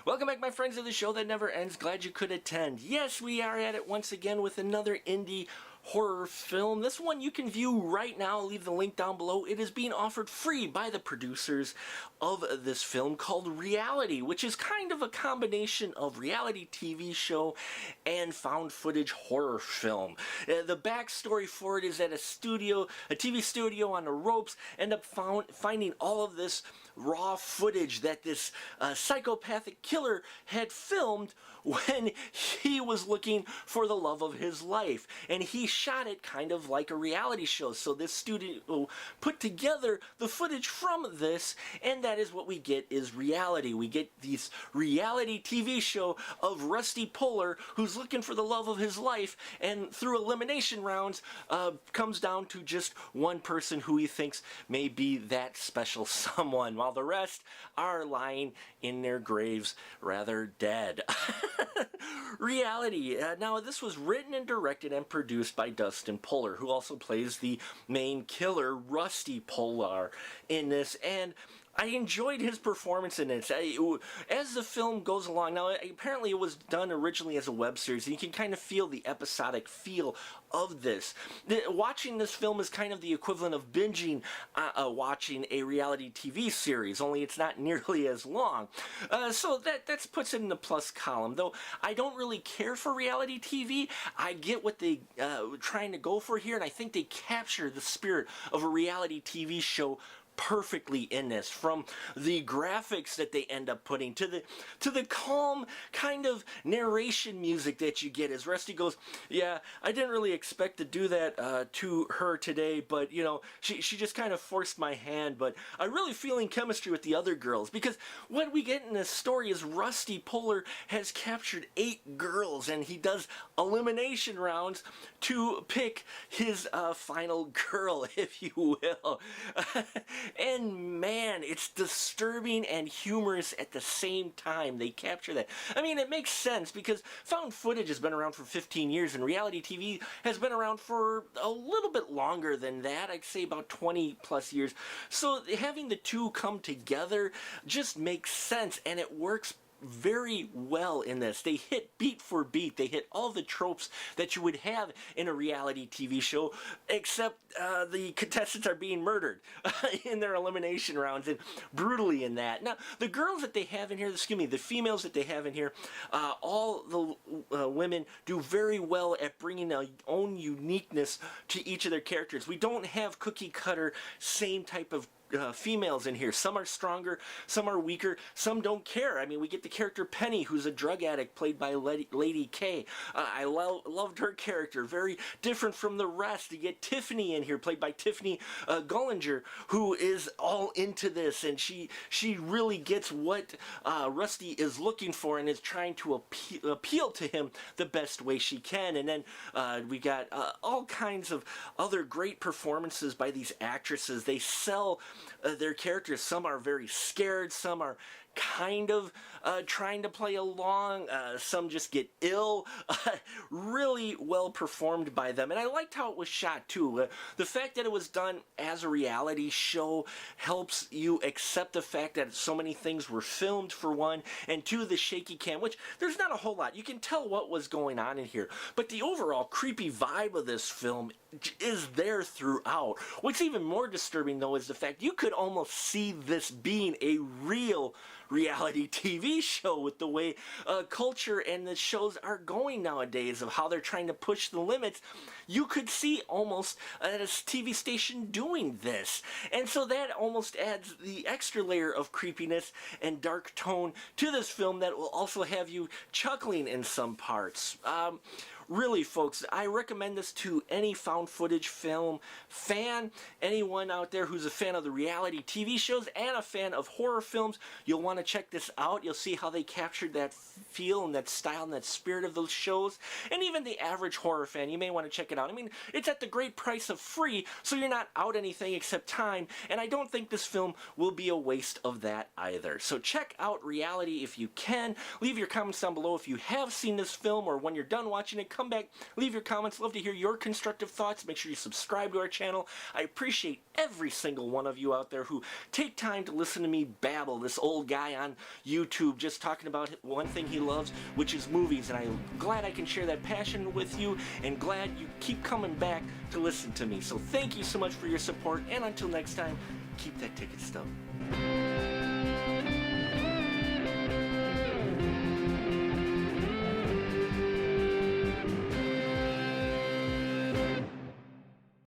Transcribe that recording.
Welcome back, my friends of the show that never ends. Glad you could attend. Yes, we are at it once again with another indie horror film. This one you can view right now. I'll leave the link down below. It is being offered free by the producers of this film called Reality, which is kind of a combination of reality TV show and found footage horror film. The backstory for it is that a TV studio on the ropes end up finding all of this raw footage that this psychopathic killer had filmed when he was looking for the love of his life, and he shot it kind of like a reality show. So this studio put together the footage from this, and that is what we get is Reality. We get this reality TV show of Rusty Puller who's looking for the love of his life, and through elimination rounds comes down to just one person who he thinks may be that special someone, while the rest are lying in their graves rather dead. Reality. Now, this was written and directed and produced by Dustin Puller, who also plays the main killer, Rusty Puller, in this, and I enjoyed his performance in it. As the film goes along, now apparently it was done originally as a web series, and you can kind of feel the episodic feel of this. Watching this film is kind of the equivalent of binging watching a reality TV series, only it's not nearly as long. So that puts it in the plus column. Though I don't really care for reality TV, I get what they trying to go for here, and I think they capture the spirit of a reality TV show perfectly in this, from the graphics that they end up putting to the calm kind of narration music that you get as Rusty goes, yeah, I didn't really expect to do that to her today, but you know, she just kind of forced my hand, but I'm really feeling chemistry with the other girls. Because what we get in this story is Rusty Puller has captured 8 girls, and he does elimination rounds to pick his final girl, if you will. And man, it's disturbing and humorous at the same time. They capture that. I mean, it makes sense because found footage has been around for 15 years and reality TV has been around for a little bit longer than that. I'd say about 20 plus years. So having the two come together just makes sense, and it works very well in this. They hit beat for beat. They hit all the tropes that you would have in a reality TV show, except the contestants are being murdered in their elimination rounds, and brutally in that. Now, the girls that they have in here, excuse me, the females that they have in here, all the women do very well at bringing their own uniqueness to each of their characters. We don't have cookie cutter, same type of females in here. Some are stronger, some are weaker, some don't care. I mean, we get the character Penny, who's a drug addict, played by Lady K. I loved her character, very different from the rest. You get Tiffany in here, played by Tiffany Gullinger, who is all into this, and she really gets what Rusty is looking for and is trying to appeal to him the best way she can. And then we got all kinds of other great performances by these actresses. They sell their characters. Some are very scared, some are kind of trying to play along, some just get ill. Really well performed by them, and I liked how it was shot too. The fact that it was done as a reality show helps you accept the fact that so many things were filmed, for one, and two, the shaky cam, which there's not a whole lot. You can tell what was going on in here, but the overall creepy vibe of this film is there throughout. What's even more disturbing, though, is the fact you could almost see this being a real reality TV show with the way culture and the shows are going nowadays, of how they're trying to push the limits. You could see almost a TV station doing this, and so that almost adds the extra layer of creepiness and dark tone to this film that will also have you chuckling in some parts. Really, folks, I recommend this to any found footage film fan, anyone out there who's a fan of the reality TV shows and a fan of horror films. You'll want to check this out. You'll see how they captured that feel and that style and that spirit of those shows. And even the average horror fan, you may want to check it out. I mean, it's at the great price of free, so you're not out anything except time, and I don't think this film will be a waste of that either. So check out Reality if you can. Leave your comments down below if you have seen this film, or when you're done watching it, come come back, leave your comments. Love to hear your constructive thoughts. Make sure you subscribe to our channel. I appreciate every single one of you out there who take time to listen to me babble, this old guy on YouTube just talking about one thing he loves, which is movies. And I'm glad I can share that passion with you, and glad you keep coming back to listen to me. So thank you so much for your support, and until next time, keep that ticket stub.